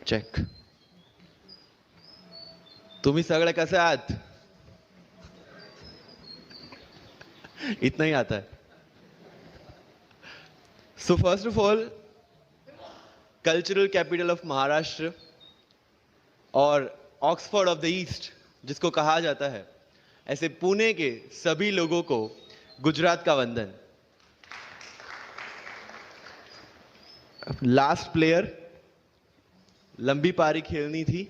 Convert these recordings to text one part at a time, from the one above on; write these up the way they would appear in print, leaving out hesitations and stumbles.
Check. तुम्ही सगळे कसे आहात? इतना ही आता है. So first of all, cultural capital of Maharashtra और ऑक्सफोर्ड ऑफ द ईस्ट जिसको कहा जाता है, ऐसे पुणे के सभी लोगों को गुजरात का वंदन. लास्ट प्लेयर, लंबी पारी खेलनी थी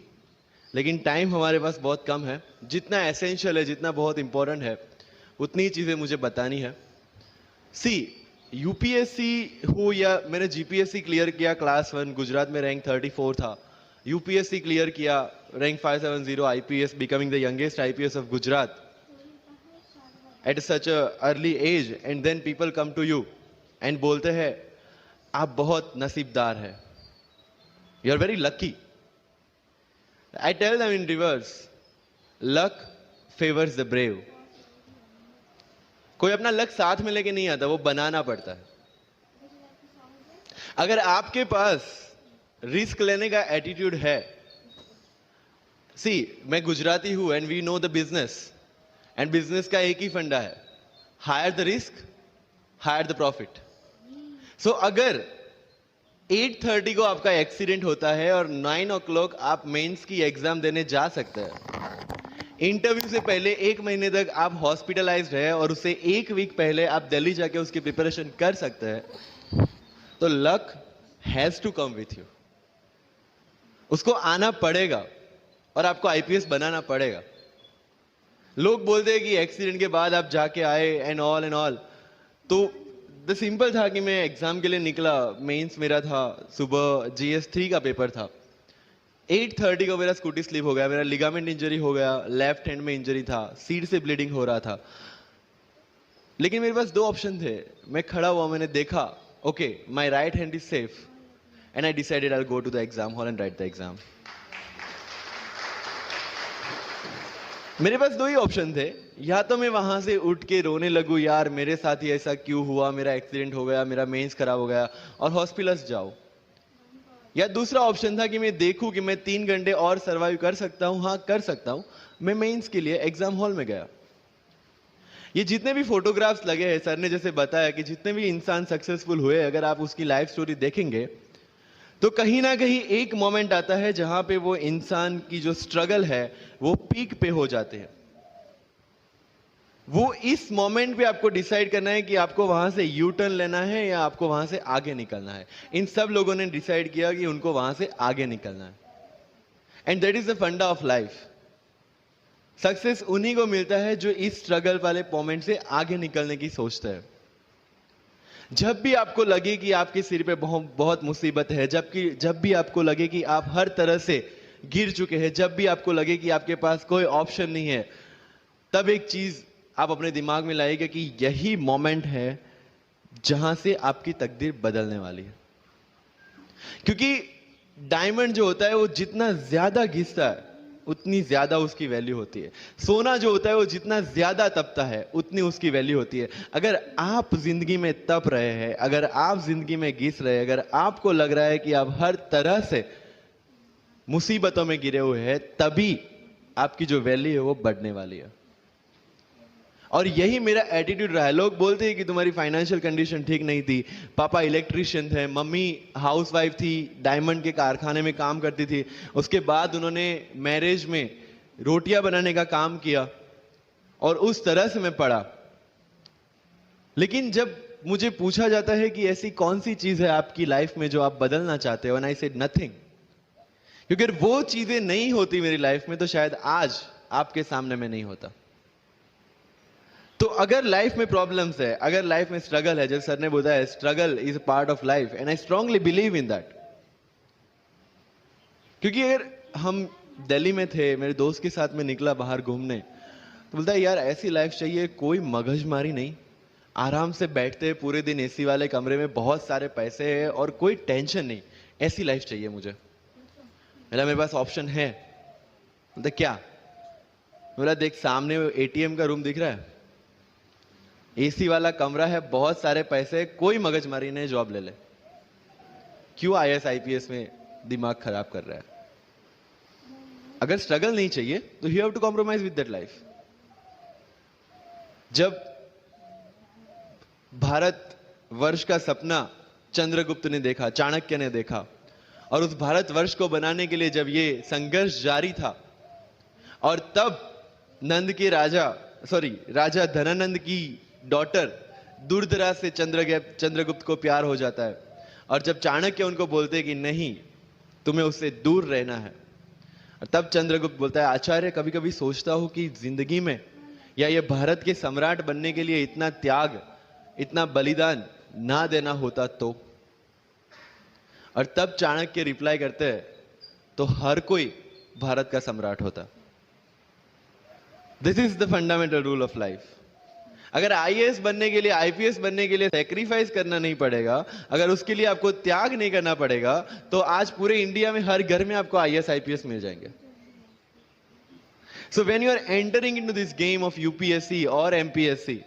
लेकिन टाइम हमारे पास बहुत कम है. जितना एसेंशियल है, जितना बहुत इंपॉर्टेंट है, उतनी ही चीजें मुझे बतानी है. सी, यूपीएससी हो या मैंने जीपीएससी क्लियर किया क्लास 1, गुजरात में रैंक 34 था. यूपीएससी क्लियर किया, rank 570, IPS, becoming the youngest IPS of Gujarat at such a early age. And then people come to you and बोलते हैं आप बहुत नसीबदार है, you are very lucky. I tell them in reverse, luck favors the brave. कोई अपना luck साथ में लेके नहीं आता, वो बनाना पड़ता है. अगर आपके पास रिस्क लेने का एटीट्यूड है, सी, मैं गुजराती हूं and we know the business, and business का एक ही फंडा है, higher the risk, higher the profit. So अगर 8:30 को आपका एक्सीडेंट होता है और 9 o'clock आप मेंस की एग्जाम देने जा सकते हैं. इंटरव्यू से पहले 1 महीने तक आप हॉस्पिटलाइज्ड है और उससे 1 वीक पहले आप दिल्ली जाके उसकी प्रिपरेशन कर सकते हैं. तो luck has to come with you. उसको आना पड़ेगा और आपको आईपीएस बनाना पड़ेगा. लोग बोलते हैं कि एक्सीडेंट के बाद आप जाके आए एंड ऑल. तो द सिंपल था कि मैं एग्जाम के लिए निकला, मेंस मेरा था, सुबह GS3 का पेपर था. 8:30 को मेरा स्कूटी स्लिप हो गया, मेरा लिगामेंट इंजरी हो गया, लेफ्ट हैंड में इंजरी था, सीट से ब्लीडिंग हो रहा था. लेकिन मेरे पास 2 ऑप्शन थे. मैं खड़ा हुआ, मैंने देखा, okay, my right hand is safe, and I decided I will go to the exam hall and write the exam. मेरे पास 2 ही ऑप्शन थे. या तो मैं वहां से उठ के रोने लगूं, यार मेरे साथ ही ऐसा क्यों हुआ, मेरा एक्सीडेंट हो गया, मेरा मेंस खराब हो गया, और हॉस्पिटल जाओ. या दूसरा ऑप्शन था कि मैं देखूं कि मैं 3 घंटे और सरवाइव कर सकता हूं. हाँ, कर सकता हूं. मैं मेंस के लिए एग्जाम हॉल में गया. ये जितने भी फोटोग्राफ्स लगे हैं, सर ने जैसे बताया कि जितने भी इंसान सक्सेसफुल हुए, अगर आप उसकी लाइफ स्टोरी देखेंगे तो कहीं ना कहीं एक मोमेंट आता है जहां पे वो इंसान की जो स्ट्रगल है वो पीक पे हो जाते हैं. वो इस मोमेंट पे आपको डिसाइड करना है कि आपको वहां से यू टर्न लेना है या आपको वहां से आगे निकलना है. इन सब लोगों ने डिसाइड किया कि उनको वहां से आगे निकलना है. एंड दैट इज द फंडा ऑफ लाइफ. सक्सेस उन्हीं को मिलता है जो इस स्ट्रगल वाले मोमेंट से आगे निकलने की सोचते हैं. जब भी आपको लगे कि आपके सिर पे बहुत मुसीबत है, जब भी आपको लगे कि आप हर तरह से गिर चुके हैं, जब भी आपको लगे कि आपके पास कोई ऑप्शन नहीं है, तब एक चीज आप अपने दिमाग में लाइएगा कि यही मोमेंट है जहां से आपकी तकदीर बदलने वाली है. क्योंकि डायमंड जो होता है वो जितना ज्यादा घिसता है उतनी ज्यादा उसकी वैल्यू होती है. सोना जो होता है वो जितना ज्यादा तपता है उतनी उसकी वैल्यू होती है. अगर आप जिंदगी में तप रहे हैं, अगर आप जिंदगी में घिस रहे हैं, अगर आपको लग रहा है कि आप हर तरह से मुसीबतों में गिरे हुए हैं, तभी आपकी जो वैल्यू है वो बढ़ने वाली है. और यही मेरा एटीट्यूड रहा है. लोग बोलते हैं कि तुम्हारी फाइनेंशियल कंडीशन ठीक नहीं थी, पापा इलेक्ट्रिशियन थे, मम्मी हाउसवाइफ थी, डायमंड के कारखाने में काम करती थी, उसके बाद उन्होंने मैरिज में रोटियां बनाने का काम किया और उस तरह से मैं पढ़ा. लेकिन जब मुझे पूछा जाता है कि ऐसी कौन सी चीज है आपकी लाइफ में जो आप बदलना चाहते हो, एंड आई सेड नथिंग. क्योंकि अगर वो चीजें नहीं होती मेरी लाइफ में तो शायद आज आपके सामने मैं नहीं होता. तो अगर लाइफ में प्रॉब्लम्स है, अगर लाइफ में स्ट्रगल है, जैसे सर ने बताया struggle is a part of life, and I strongly believe in that. क्योंकि अगर हम दिल्ली में थे, मेरे दोस्त के साथ में निकला बाहर घूमने, तो बोलता है यार ऐसी लाइफ चाहिए, कोई मगजमारी नहीं, आराम से बैठते हैं पूरे दिन एसी वाले कमरे में, बहुत सारे पैसे हैं और कोई टेंशन नहीं, ऐसी लाइफ चाहिए मुझे. मेरे पास ऑप्शन है. बोलता क्या? बोला देख सामने एटीएम का रूम दिख रहा है, एसी वाला कमरा है, बहुत सारे पैसे, कोई मगजमारी नहीं, जॉब ले ले. क्यों आईएएस आईपीएस में दिमाग खराब कर रहा है। अगर स्ट्रगल नहीं चाहिए तो you have to compromise with that life. जब भारत वर्ष का सपना चंद्रगुप्त ने देखा, चाणक्य ने देखा, और उस भारत वर्ष को बनाने के लिए जब ये संघर्ष जारी था, और तब नंद के राजा धनानंद की डॉटर दूरदराज से चंद्रगुप्त को प्यार हो जाता है, और जब चाणक्य उनको बोलते कि नहीं, तुम्हें उससे दूर रहना है, और तब चंद्रगुप्त बोलता है, आचार्य, कभी कभी सोचता हूं कि जिंदगी में या ये भारत के सम्राट बनने के लिए इतना त्याग, इतना बलिदान ना देना होता तो। और तब चाणक्य रिप्लाई करते हैं, तो हर कोई भारत का सम्राट होता। This is the fundamental rule of life. अगर आईएएस बनने के लिए, आईपीएस बनने के लिए सैक्रिफाइस करना नहीं पड़ेगा, अगर उसके लिए आपको त्याग नहीं करना पड़ेगा, तो आज पूरे इंडिया में हर घर में आपको आईएएस आईपीएस मिल जाएंगे। So when you are entering into this game of UPSC और MPSC,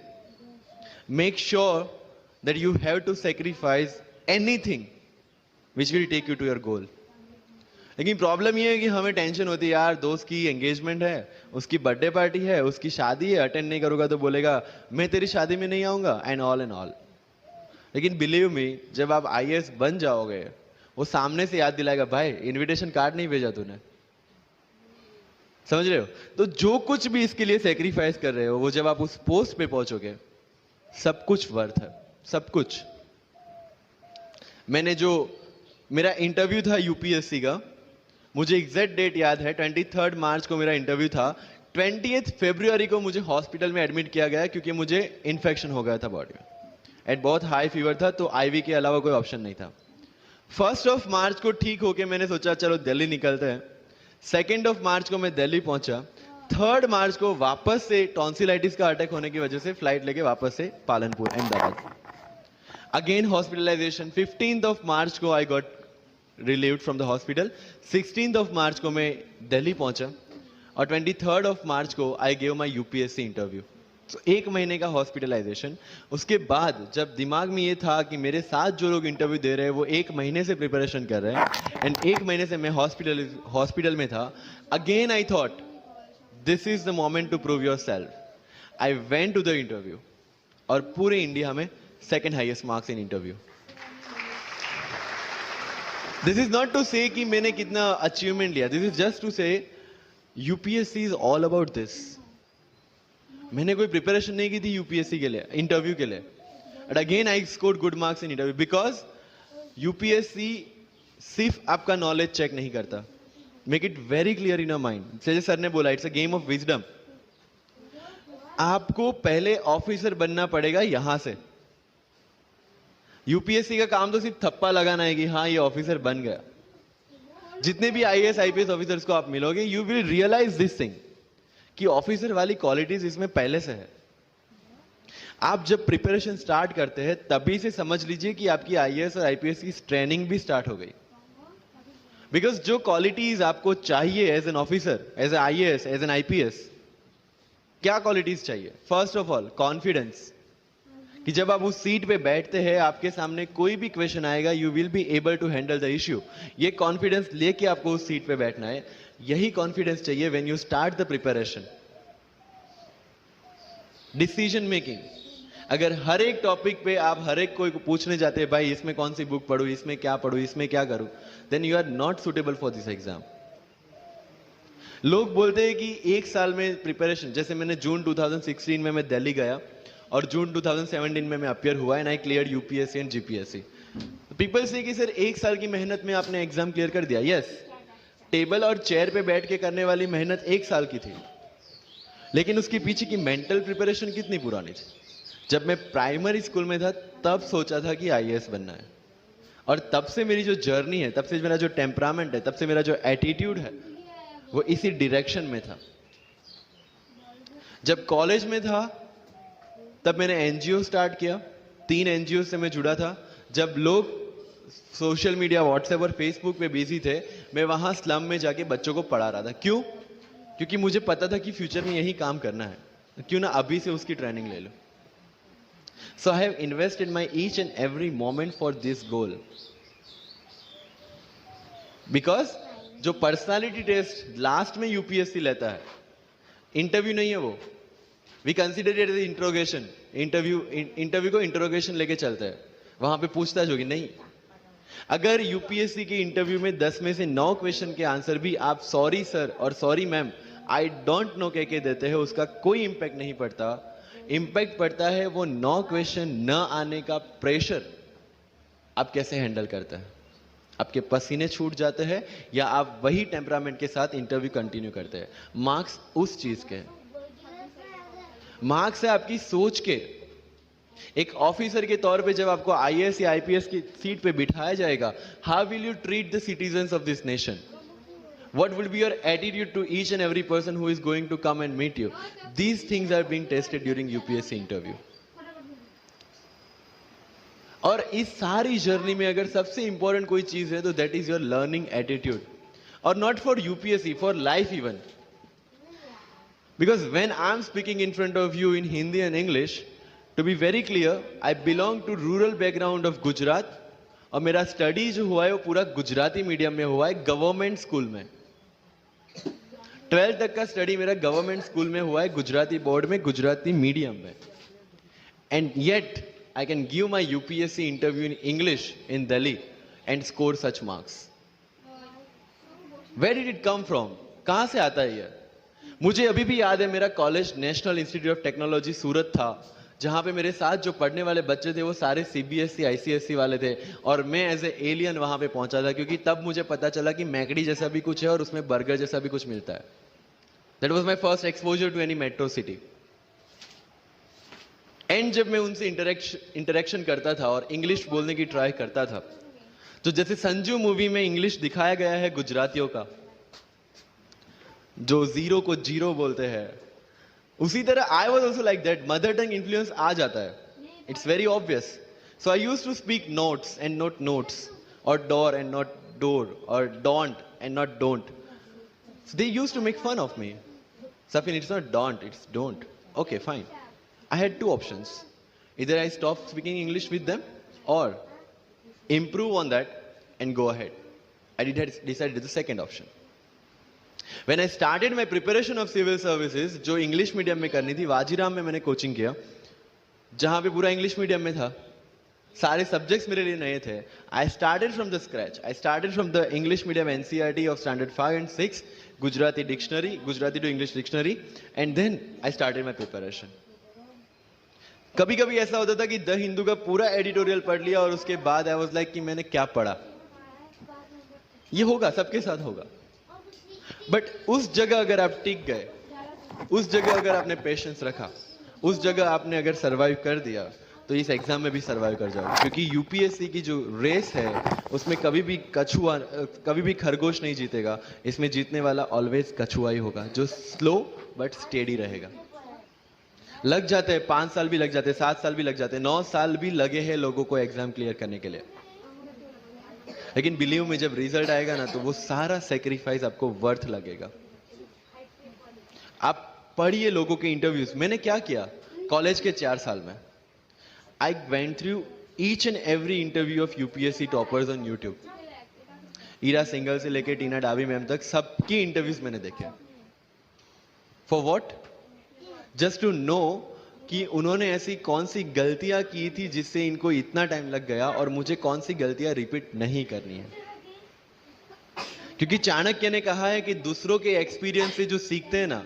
make sure that you have to sacrifice anything which will take you to your goal. लेकिन प्रॉब्लम ये है कि हमें टेंशन होती है, यार दोस्त की एंगेजमेंट है, उसकी बर्थडे पार्टी है, उसकी शादी है, अटेंड नहीं करूंगा तो बोलेगा मैं तेरी शादी में नहीं आऊंगा, एंड ऑल। लेकिन बिलीव मी, जब आप आईएएस बन जाओगे, वो सामने से याद दिलाएगा, भाई इनविटेशन कार्ड नहीं भेजा तूने। समझ रहे हो? तो जो कुछ भी इसके लिए सेक्रीफाइस कर रहे हो, वो जब आप उस पोस्ट पे पहुंचोगे, सब कुछ वर्थ है, सब कुछ। मेरा इंटरव्यू था यूपीएससी का, मुझे एग्जैक्ट डेट याद है, 23 मार्च को मेरा इंटरव्यू था। 20 फरवरी को मुझे हॉस्पिटल में एडमिट किया गया क्योंकि मुझे इन्फेक्शन हो गया था बॉडी में, एंड बहुत हाई फीवर था, तो आईवी के अलावा कोई ऑप्शन नहीं था। 1 मार्च को ठीक होके मैंने सोचा चलो दिल्ली निकलते हैं। 2 मार्च को मैं दिल्ली पहुंचा। 3 मार्च को वापस से टॉन्सिलाइटिस का अटैक होने की वजह से फ्लाइट लेके वापस से पालनपुर, अहमदाबाद, अगेन हॉस्पिटलाइजेशन। 15 मार्च को I got relieved from the hospital. 16 मार्च को मैं दिल्ली पहुंचा, और 23 मार्च को I gave my UPSC interview. तो 1 महीने का हॉस्पिटलाइजेशन। उसके बाद जब दिमाग में ये था कि मेरे साथ जो लोग इंटरव्यू दे रहे हैं वो 1 महीने से प्रिपरेशन कर रहे हैं, एंड 1 महीने से मैं हॉस्पिटल में था, again I thought this is the moment to prove yourself. I went to the interview, और पूरे इंडिया में 2nd highest marks in interview. This is not to say कि मैंने कितना अचीवमेंट लिया, this is just to say UPSC is all about this. मैंने कोई preparation नहीं की थी यूपीएससी के लिए, इंटरव्यू के लिए, but again I scored good marks in interview, because UPSC सिर्फ आपका नॉलेज चेक नहीं करता। Make it very clear in your mind. जैसे सर ने बोला, it's a game of wisdom. आपको पहले ऑफिसर बनना पड़ेगा यहां से। यूपीएससी का काम तो सिर्फ थप्पा लगाना है कि हाँ ये ऑफिसर बन गया। जितने भी आईएएस आईपीएस ऑफिसर्स को आप मिलोगे, you will realise this thing कि ऑफिसर वाली क्वालिटीज इसमें पहले से है। आप जब प्रिपरेशन स्टार्ट करते हैं तभी से समझ लीजिए कि आपकी आईएएस और आईपीएस की ट्रेनिंग भी स्टार्ट हो गई। बिकॉज जो क्वालिटीज आपको चाहिए as an officer, as an IAS, as an IPS, क्या क्वालिटीज चाहिए? फर्स्ट ऑफ ऑल कॉन्फिडेंस, कि जब आप उस सीट पे बैठते हैं, आपके सामने कोई भी क्वेश्चन आएगा, you will be able to handle the issue. ये कॉन्फिडेंस लेके आपको उस सीट पे बैठना है। यही कॉन्फिडेंस चाहिए when you start the preparation. Decision making, अगर हर एक टॉपिक पे आप हर एक कोई को पूछने जाते हैं, भाई इसमें कौन सी बुक पढूं, इसमें क्या पढूं, इसमें क्या करूं, then you are not suitable for this exam. लोग बोलते हैं कि 1 साल में प्रिपरेशन, जैसे मैंने जून 2016 में मैं दिल्ली गया, और जून 2017 में मैं अपियर हुआ, and I clear UPSC and GPSC. People से कि सर 1 साल की मेहनत में आपने एग्जाम क्लियर कर दिया। यस, टेबल और चेयर पे बैठ के करने वाली मेहनत 1 साल की थी, लेकिन उसके पीछे की मेंटल प्रिपरेशन कितनी पुरानी थी। जब मैं प्राइमरी स्कूल में था तब सोचा था कि आईएएस बनना है, और तब से मेरी जो जर्नी है, तब से मेरा जो टेम्परामेंट है, तब से मेरा जो एटीट्यूड है, वो इसी डायरेक्शन में था। जब कॉलेज में था तब मैंने एनजीओ स्टार्ट किया, 3 एनजीओ से मैं जुड़ा था। जब लोग सोशल मीडिया, व्हाट्सएप और फेसबुक पे बिजी थे, मैं वहां स्लम में जाके बच्चों को पढ़ा रहा था। क्यों? क्योंकि मुझे पता था कि फ्यूचर में यही काम करना है, क्यों ना अभी से उसकी ट्रेनिंग ले लो। So I have invested my each and every moment for this goal. Because जो पर्सनालिटी टेस्ट लास्ट में यूपीएससी लेता है, इंटरव्यू नहीं है वो। We consider it as interrogation. Interview को इंट्रोगेशन लेके चलता है, वहां पे पूछताछ होगी नहीं। अगर यूपीएससी के इंटरव्यू में 10 में से 9 क्वेश्चन के आंसर भी आप सॉरी सर और sorry ma'am I don't know कह के देते हैं, उसका कोई इंपैक्ट नहीं पड़ता। इंपैक्ट पड़ता है वो 9 क्वेश्चन न आने का प्रेशर आप कैसे हैंडल करते हैं। आपके पसीने छूट जाते हैं या आप वही टेम्परामेंट के साथ इंटरव्यू कंटिन्यू करते हैं। मार्क्स उस चीज के, मार्क्स है आपकी सोच के। एक ऑफिसर के तौर पे जब आपको आईएएस या आईपीएस की सीट पे बिठाया जाएगा, how will you treat the citizens of this nation? What will be your attitude to each and every person who is going to come and meet you? These things are being tested during UPSC interview. और इस सारी journey में अगर सबसे important कोई चीज है तो that is your learning attitude. और not for UPSC, for life even. Because when I am speaking in front of you in Hindi and English, to be very clear, I belong to rural background of Gujarat. और मेरा study जो हुआ है वो पूरा Gujarati medium में हुआ है, गवर्नमेंट स्कूल में। 12th तक का स्टडी मेरा गवर्नमेंट स्कूल में हुआ है, गुजराती बोर्ड में, गुजराती मीडियम में। And yet I can give my UPSC interview in English in Delhi and score such marks. Where did it come from? कहां से आता है ये? मुझे अभी भी याद है, मेरा college national institute of technology Surat था, जहां पे मेरे साथ जो पढ़ने वाले बच्चे थे वो सारे सीबीएसई आईसीएसई वाले थे। और मैं एज ए एलियन वहां पे पहुंचा था, क्योंकि तब मुझे पता चला कि मैकडी जैसा भी कुछ है और उसमें बर्गर जैसा भी कुछ मिलता है। That was my first exposure to any metro city. एंड जब मैं उनसे इंटरेक्शन करता था और इंग्लिश बोलने की ट्राई करता था, तो जैसे संजू मूवी में इंग्लिश दिखाया गया है गुजरातियों का, जो जीरो को जीरो बोलते हैं, उसी तरह I was also like that. Mother tongue influence आ जाता है, it's very obvious. So I use to speak notes and not notes, और डोर एंड नॉट डोर, और don't and not don't. They use to make fun of me. Safin, it's not don't, it's don't. Okay fine. I had 2 options, इधर I stop speaking English with them और improve on that and go ahead. I decided the second option. When I started my preparation of civil services, जो English medium में करनी थी, वाजीराम में मैंने coaching किया, जहां पे पूरा इंग्लिश मीडियम में था, सारे सब्जेक्ट्स मेरे लिए नए थे। I started from the scratch. I started from the English medium NCERT of standard 5 and 6, Gujarati dictionary, Gujarati to English dictionary, and then I started my preparation. कभी कभी ऐसा होता था कि द हिंदू का पूरा एडिटोरियल पढ़ लिया और उसके बाद आई वाज लाइक कि मैंने क्या पढ़ा। ये होगा, सबके साथ होगा। बट उस जगह अगर आप टिक गए, उस जगह अगर आपने पेशेंस रखा, उस जगह आपने अगर सरवाइव कर दिया, तो इस एग्जाम में भी सरवाइव कर जाओगे। क्योंकि यूपीएससी की जो रेस है उसमें कभी भी कछुआ, कभी भी खरगोश नहीं जीतेगा। इसमें जीतने वाला ऑलवेज कछुआ ही होगा, जो स्लो बट स्टेडी रहेगा। लग जाते हैं 5 साल भी लग जाते हैं, 7 साल भी लग जाते हैं, 9 साल भी लगे हैं लोगों को एग्जाम क्लियर करने के लिए। लेकिन बिलीव में जब रिजल्ट आएगा ना, तो वो सारा सेक्रीफाइस आपको वर्थ लगेगा। आप पढ़िए लोगों के इंटरव्यूज। मैंने क्या किया कॉलेज के 4 साल में, I went through each and every interview of UPSC toppers on YouTube. Ira Singhal से लेकर टीना डाबी मैम तक सबकी इंटरव्यूज मैंने देखे। For what? Just to know कि उन्होंने ऐसी कौन सी गलतियां की थी जिससे इनको इतना टाइम लग गया, और मुझे कौन सी गलतियां रिपीट नहीं करनी है। क्योंकि चाणक्य ने कहा है कि दूसरों के एक्सपीरियंस से जो सीखते हैं ना,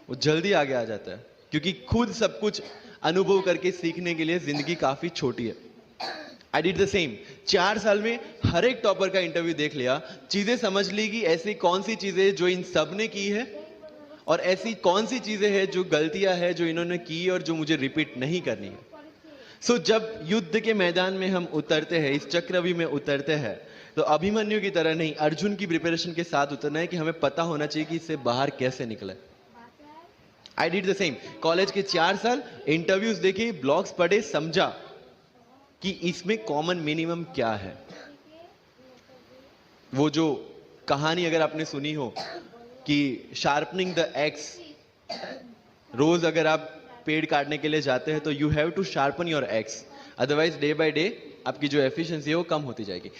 वो जल्दी आगे आ जाता है। क्योंकि खुद सब कुछ अनुभव करके सीखने के लिए जिंदगी काफी छोटी है। I did the same. 4 साल में हर एक टॉपर का इंटरव्यू देख लिया, चीजें समझ ली कि ऐसी कौन सी चीजें जो इन सब ने की है, और ऐसी कौन सी चीजें हैं जो गलतियां हैं जो इन्होंने की और जो मुझे रिपीट नहीं करनी है। सो जब युद्ध के मैदान में हम उतरते हैं, इस चक्रव्यूह में उतरते हैं, तो अभिमन्यु की तरह नहीं, अर्जुन की प्रिपरेशन के साथ उतरना है कि हमें पता होना चाहिए कि इससे बाहर कैसे निकले। I did the same. College के 4 साल इंटरव्यूज देखे, ब्लॉग्स पढ़े, समझा कि इसमें कॉमन मिनिमम क्या है। वो जो कहानी अगर आपने सुनी हो कि शार्पनिंग द एक्स, रोज अगर आप पेड़ काटने के लिए जाते हैं तो you have to sharpen your axe, otherwise day by day आपकी जो एफिशिएंसी है वो कम होती जाएगी।